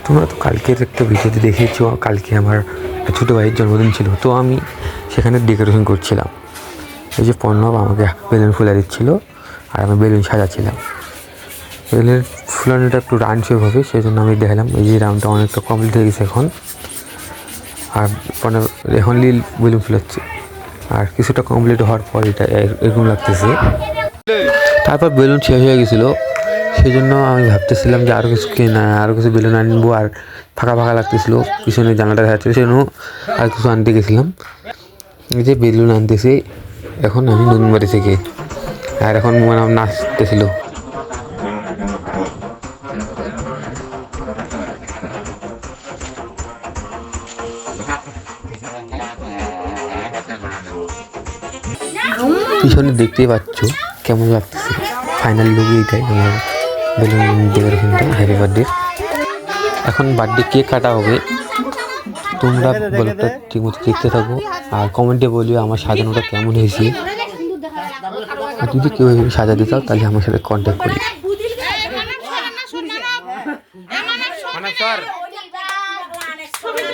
তোমরা তো কালকের একটা ভিডিওতে দেখেছো, কালকে আমার একটা ছোটো ভাইয়ের জন্মদিন ছিল, তো আমি সেখানে ডেকোরেশন করছিলাম। এই যে পর্ণব আমাকে বেলুন ফুলা দিচ্ছিলো আর আমি বেলুন সাজাচ্ছিলাম। বেলুনের ফুলানোটা একটু রাউন্ড শেপ হবে, সেই জন্য আমি দেখালাম। এই যে রাউন্ডটা অনেকটা কমপ্লিট হয়ে গেছে এখন। আর পর্ণব এখন লীল বেলুন ফুলাচ্ছে, আর কিছুটা কমপ্লিট হওয়ার পর এটা এরকম লাগতেছে। তারপর বেলুন শেষ হয়ে গেছিলো, সেই জন্য আমি ভাবতেছিলাম যে আরও কিছু বেলুন আনবো। আর ফাঁকা ফাঁকা লাগতেছিলো, পিছনে জানালাটা দেখাচ্ছিলো, সেই জন্য আর কিছু আনতে গেছিলাম। এই যে বেলুন আনতেছি এখন আমি নতুন বাড়ি থেকে, আর এখন মানে নাচতেছিল। পিছনে দেখতেই পাচ্ছ কেমন লাগতেছে। ফাইনাল লুক এইটাই আমার বেলুন ডেকোরেশনটা হ্যাপি বার্থডে। এখন বার্থডে কেক কাটা হবে। তোমরা ব্লগটা ঠিকমতো দেখতে থাকো আর কমেন্টে বলিও আমার সাজানোটা কেমন হয়েছে। আর যদি কেউ সাজাতে চাও তাহলে আমার সাথে কন্ট্যাক্ট করি।